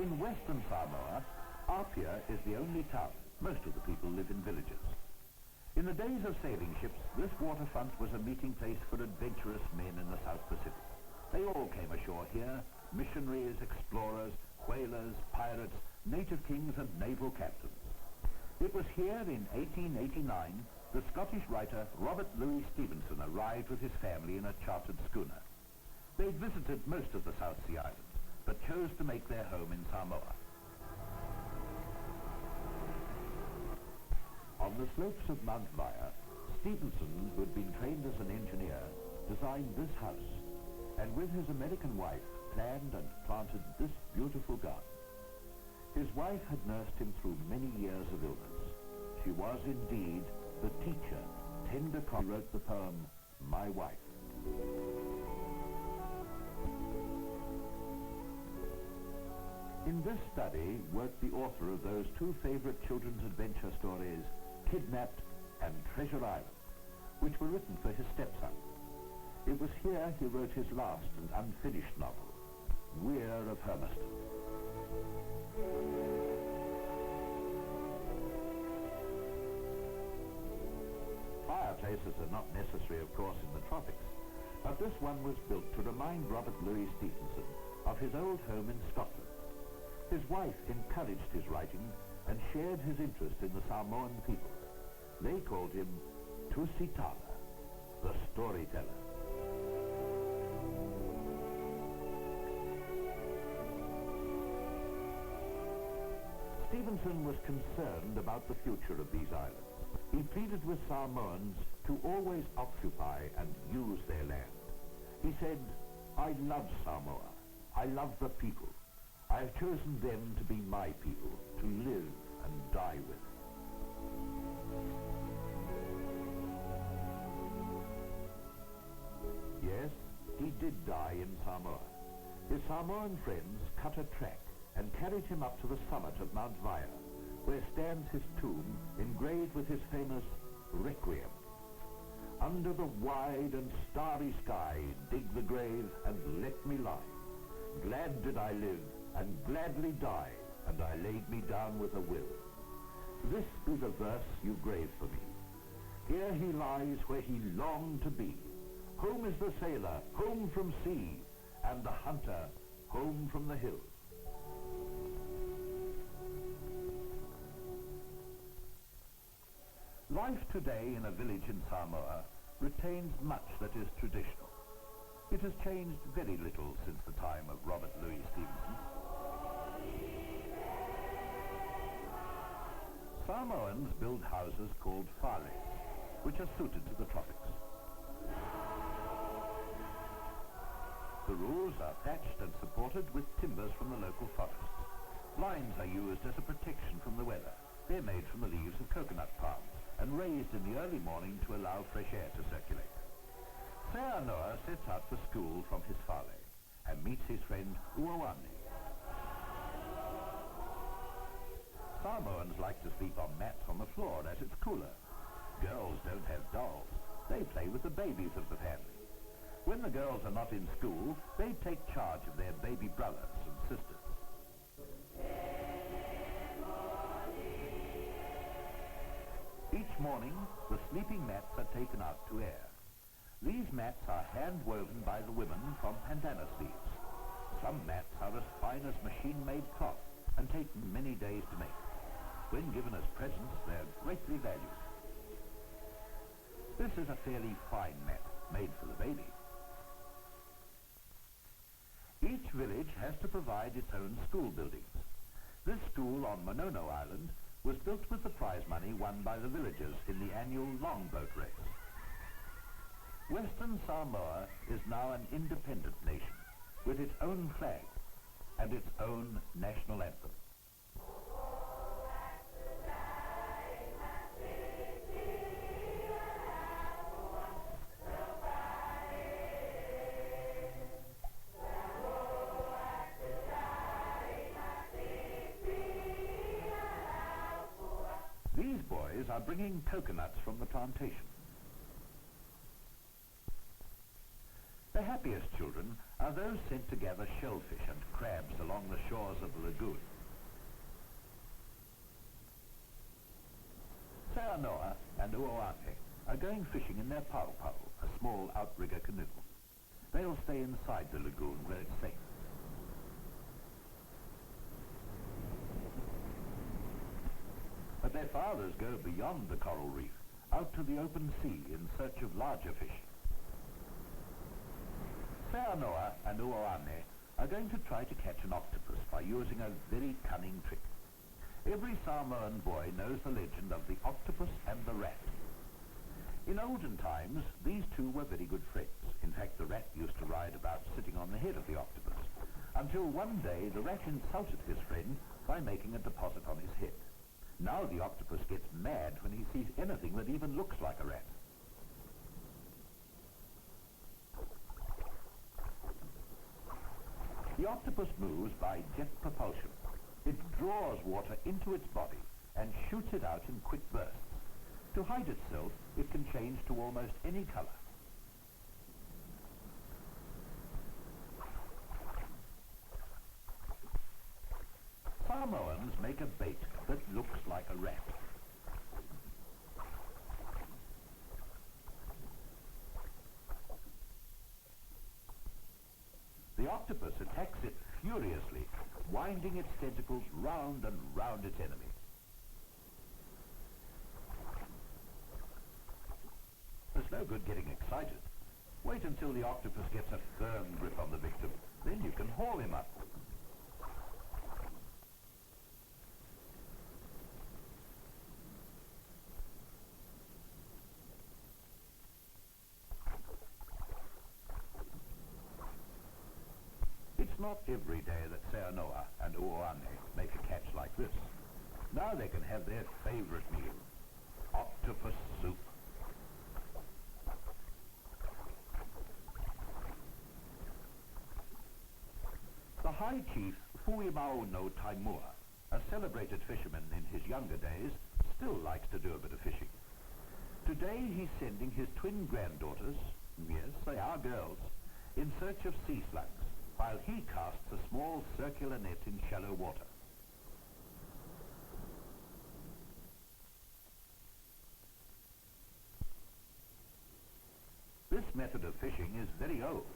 In Western Samoa, Apia is the only town. Most of the people live in villages. In the days of sailing ships, this waterfront was a meeting place for adventurous men in the South Pacific. They all came ashore here, missionaries, explorers, whalers, pirates, native kings and naval captains. It was here in 1889 the Scottish writer Robert Louis Stevenson arrived with his family in a chartered schooner. They'd visited most of the South Sea Islands, but chose to make their home in Samoa. On the slopes of Mount Weir, Stevenson, who had been trained as an engineer, designed this house, and with his American wife planned and planted this beautiful garden. His wife had nursed him through many years of illness. She was indeed the teacher. Tender wrote the poem, My Wife. In this study worked the author of those two favorite children's adventure stories, Kidnapped and Treasure Island, which were written for his stepson. It was here he wrote his last and unfinished novel, Weir of Hermiston. Fireplaces are not necessary, of course, in the tropics, but this one was built to remind Robert Louis Stevenson of his old home in Scotland. His wife encouraged his writing and shared his interest in the Samoan people. They called him Tusitala, the storyteller. Stevenson was concerned about the future of these islands. He pleaded with Samoans to always occupy and use their land. He said, I love Samoa. I love the people. I have chosen them to be my people, to live and die with. Yes, he did die in Samoa. His Samoan friends cut a track and carried him up to the summit of Mount Weir, where stands his tomb engraved with his famous Requiem. Under the wide and starry sky, dig the grave and let me lie. Glad did I live and gladly die, and I laid me down with a will. This be the verse you grave for me. Here he lies where he longed to be. Home is the sailor, home from sea, and the hunter, home from the hills. Life today in a village in Samoa retains much that is traditional. It has changed very little since the time of Robert Louis Stevenson. Samoans build houses called Fireplace, which are suited to the tropics. The roofs are thatched and supported with timbers from the local forests. Lines are used as a protection from the weather. They're made from the leaves of coconut palms and raised in the early morning to allow fresh air to circulate. Noah sets out for school from his fale and meets his friend Uawani. Samoans like to sleep on mats on the floor as it's cooler. Girls don't have dolls. They play with the babies of the family. When the girls are not in school, they take charge of their baby brothers and sisters. Each morning, the sleeping mats are taken out to air. These mats are hand-woven by the women from pandanus leaves. Some mats are as fine as machine-made cloth and take many days to make. When given as presents, they're greatly valued. This is a fairly fine mat, made for the baby. Each village has to provide its own school buildings. This school on Manono Island was built with the prize money won by the villagers in the annual longboat race. Western Samoa is now an independent nation, with its own flag and its own national anthem. These boys are bringing coconuts from the plantation. The happiest children are those sent to gather shellfish and crabs along the shores of the lagoon. Samoa and Uoane are going fishing in their pau-pau, a small outrigger canoe. They'll stay inside the lagoon where it's safe. But their fathers go beyond the coral reef, out to the open sea in search of larger fish. Samoa and Uoane are going to try to catch an octopus by using a very cunning trick. Every Samoan boy knows the legend of the octopus and the rat. In olden times, these two were very good friends. In fact, the rat used to ride about sitting on the head of the octopus, until one day the rat insulted his friend by making a deposit on his head. Now the octopus gets mad when he sees anything that even looks like a rat. The octopus moves by jet propulsion. It draws water into its body and shoots it out in quick bursts. To hide itself, it can change to almost any color. Samoans make a bait that looks like a rat. The octopus attacks it furiously, winding its tentacles round and round its enemy. There's no good getting excited. Wait until the octopus gets a firm grip on the victim. Then you can haul him up. It's not every day that Samoa and Uoane make a catch like this. Now they can have their favorite meal, octopus soup. The High Chief Manono Island, a celebrated fisherman in his younger days, still likes to do a bit of fishing. Today he's sending his twin granddaughters, yes, they are girls, in search of sea slugs, while he casts a small circular net in shallow water. This method of fishing is very old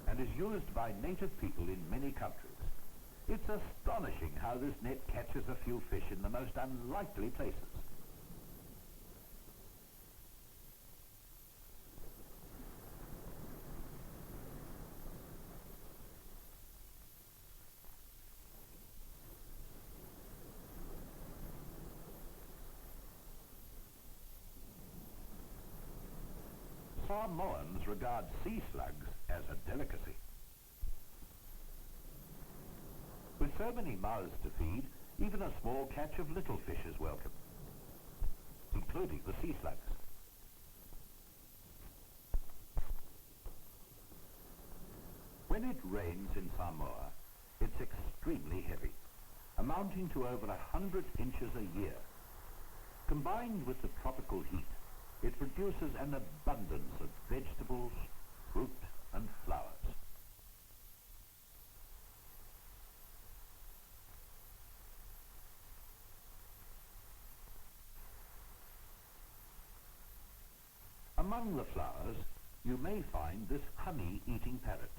and is used by native people in many countries. It's astonishing how this net catches a few fish in the most unlikely places. Samoans regard sea slugs as a delicacy. With so many mouths to feed, even a small catch of little fish is welcome, including the sea slugs. When it rains in Samoa, it's extremely heavy, amounting to over 100 inches a year. Combined with the tropical heat, it produces an abundance of vegetables, fruit, and flowers. Among the flowers, you may find this honey-eating parrot,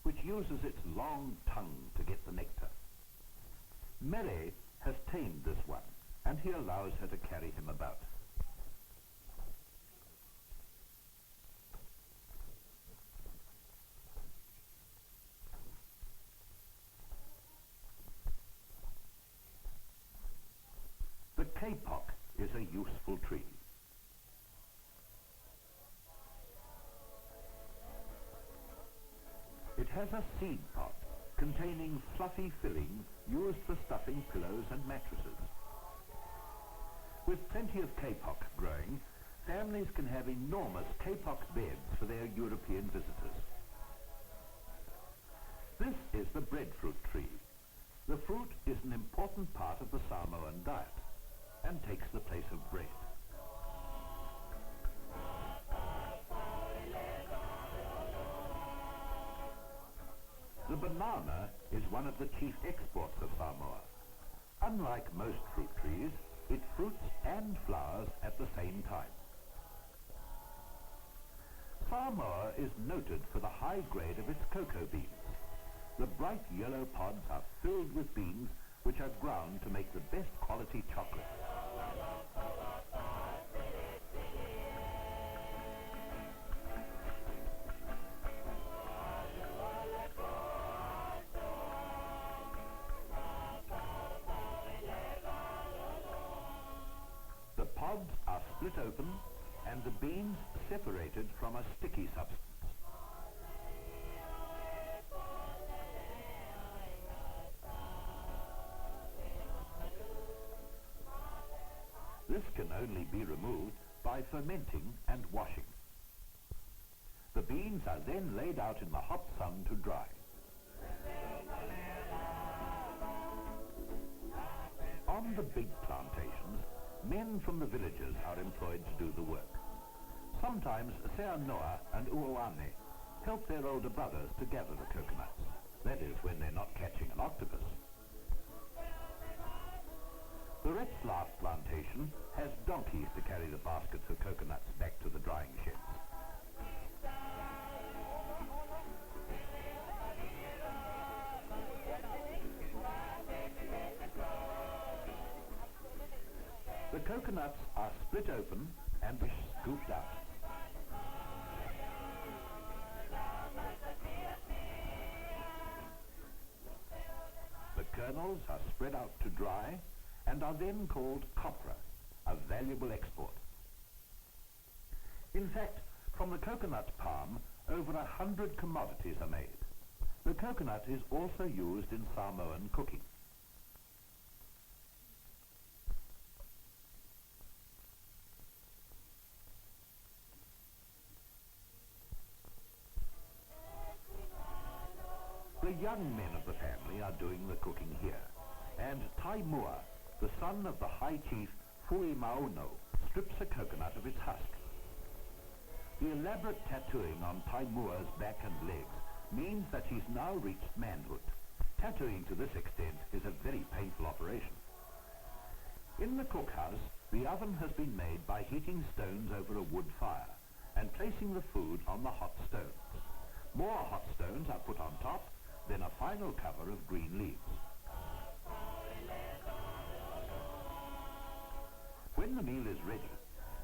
which uses its long tongue to get the nectar. Mere has tamed this one, and he allows her to carry him about. The Kapok is a useful tree. It has a seed pot containing fluffy filling used for stuffing pillows and mattresses. With plenty of Kapok growing, families can have enormous Kapok beds for their European visitors. This is the breadfruit tree. The fruit is an important part of the Samoan diet and takes the place of bread. The banana is one of the chief exports of Samoa. Unlike most fruit trees, it fruits and flowers at the same time. Samoa is noted for the high grade of its cocoa beans. The bright yellow pods are filled with beans which are ground to make the best quality chocolate. The pods are split open and the beans separated from a sticky substance. This can only be removed by fermenting and washing. The beans are then laid out in the hot sun to dry. On the big plantations, men from the villages are employed to do the work. Sometimes Seanoa and Uoane help their older brothers to gather the coconuts. That is, when they're not catching an octopus. The Retzlaff plantation has donkeys to carry the baskets of coconuts back to the drying sheds. The coconuts are split open and scooped out. The kernels are spread out to dry and are then called Copra, a valuable export. In fact, from the coconut palm, over 100 commodities are made. The coconut is also used in Samoan cooking. The young men of the family are doing the cooking here, and Taimua, the son of the High Chief Fuimauno, strips a coconut of its husk. The elaborate tattooing on Taimua's back and legs means that he's now reached manhood. Tattooing to this extent is a very painful operation. In the cookhouse, the oven has been made by heating stones over a wood fire and placing the food on the hot stones. More hot stones are put on top, then a final cover of green leaves. When the meal is ready,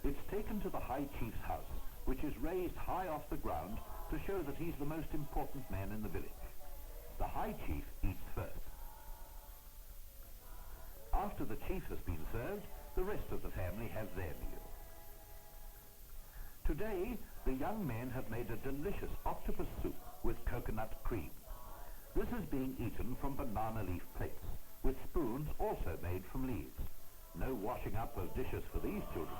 it's taken to the High Chief's house, which is raised high off the ground to show that he's the most important man in the village. The High Chief eats first. After the chief has been served, the rest of the family have their meal. Today, the young men have made a delicious octopus soup with coconut cream. This is being eaten from banana leaf plates, with spoons also made from leaves. No washing up of dishes for these children.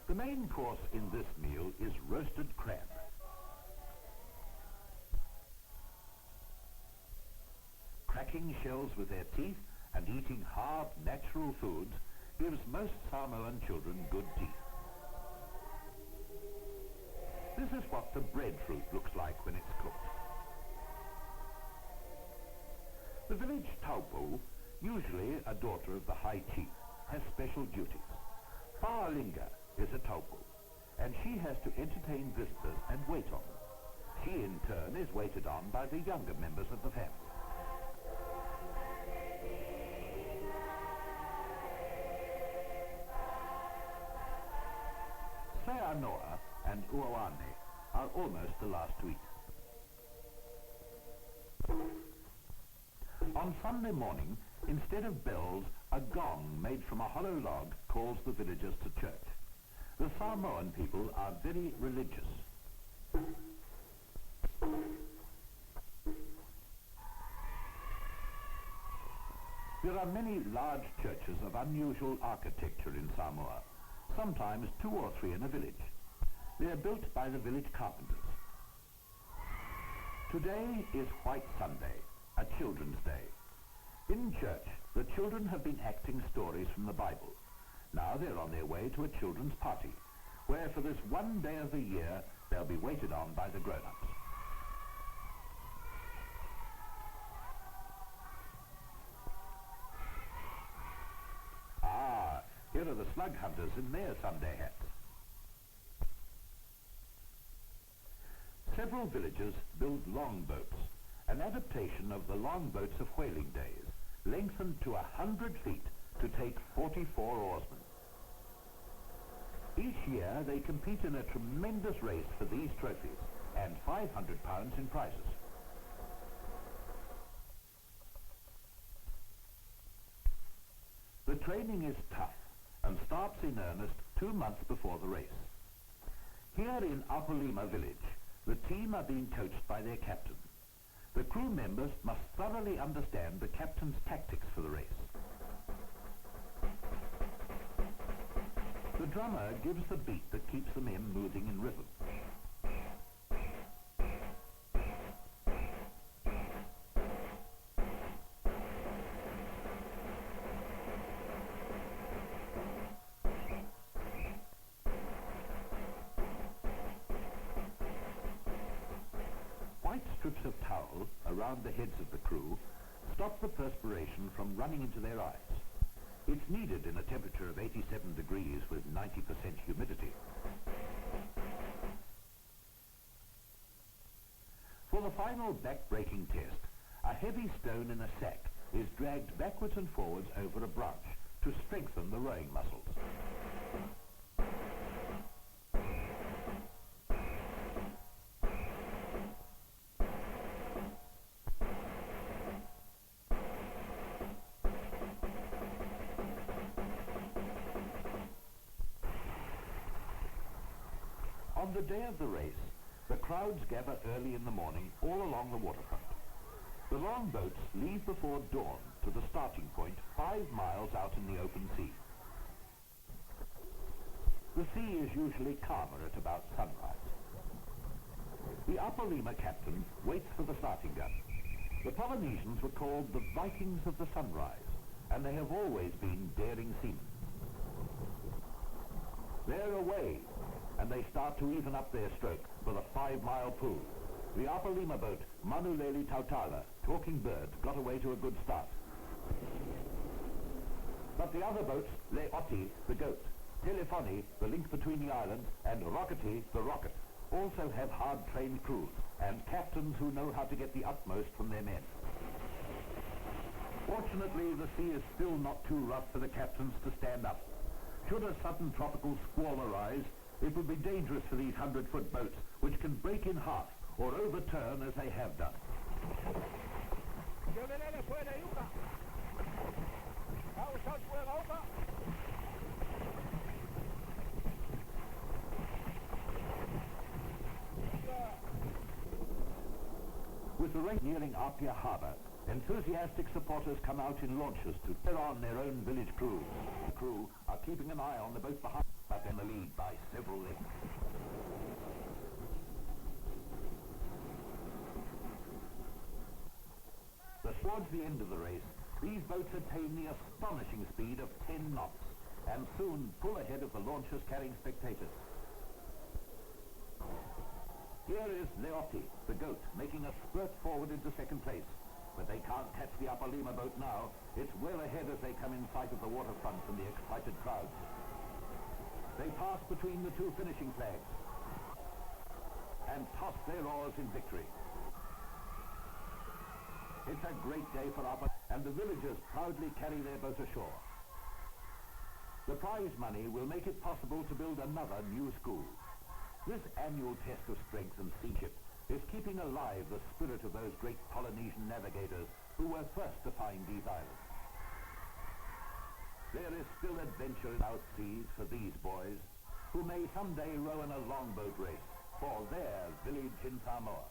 The main course in this meal is roasted crab. Cracking shells with their teeth and eating hard, natural foods gives most Samoan children good teeth. This is what the breadfruit looks like when it's cooked. The village taupo, usually a daughter of the High Chief, has special duties. Pa'alinga is a taupo, and she has to entertain visitors and wait on them. She, in turn, is waited on by the younger members of the family. Seanoa and Uoane are almost the last to eat. On Sunday morning, instead of bells, a gong made from a hollow log calls the villagers to church. The Samoan people are very religious. There are many large churches of unusual architecture in Samoa, sometimes 2 or 3 in a village. They are built by the village carpenters. Today is White Sunday, a children's day. In church, The children have been acting stories from the Bible. Now they're on their way to a children's party, where for this one day of the year they'll be waited on by the grown-ups. Ah, here are the slug hunters in their Sunday hats. Several villagers build longboats, an adaptation of the longboats of whaling days, lengthened to 100 feet to take 44 oarsmen. Each year they compete in a tremendous race for these trophies and £500 in prizes. The training is tough and starts in earnest 2 months before the race. Here in Apolima village, the team are being coached by their captain. The crew members must thoroughly understand the captain's tactics for the race. The drummer gives the beat that keeps the men moving in rhythm. White strips of towel around the heads of the crew stop the perspiration from running into their eyes. It's needed in a temperature of 87 degrees with 90% humidity. For the final back-breaking test, a heavy stone in a sack is dragged backwards and forwards over a branch to strengthen the rowing muscles. On the day of the race, the crowds gather early in the morning all along the waterfront. The longboats leave before dawn to the starting point 5 miles out in the open sea. The sea is usually calmer at about sunrise. The Apolima captain waits for the starting gun. The Polynesians were called the Vikings of the sunrise, and they have always been daring seamen. They're away, and they start to even up their stroke for the 5-mile pool. The Apolima boat, Manuleli Tautala, Talking Bird, got away to a good start. But the other boats, Leoti, the goat, Telefoni, the link between the islands, and Rockety, the rocket, also have hard-trained crews and captains who know how to get the utmost from their men. Fortunately, the sea is still not too rough for the captains to stand up. Should a sudden tropical squall arise, it would be dangerous for these 100-foot boats, which can break in half or overturn as they have done. With the race nearing Apia harbour, enthusiastic supporters come out in launches to cheer on their own village crews. The crew are keeping an eye on the boat behind, but in the lead by several lengths. Towards the end of the race, these boats attain the astonishing speed of 10 knots and soon pull ahead of the launches carrying spectators. Here is Leoti, the goat, making a spurt forward into second place. But they can't catch the Apolima boat now. It's well ahead as they come in sight of the waterfront and the excited crowds. They pass between the two finishing flags and toss their oars in victory. It's a great day for Apia, and the villagers proudly carry their boat ashore. The prize money will make it possible to build another new school. This annual test of strength and seamanship is keeping alive the spirit of those great Polynesian navigators who were first to find these islands. There is still adventure out seas for these boys, who may someday row in a longboat race for their village in Samoa.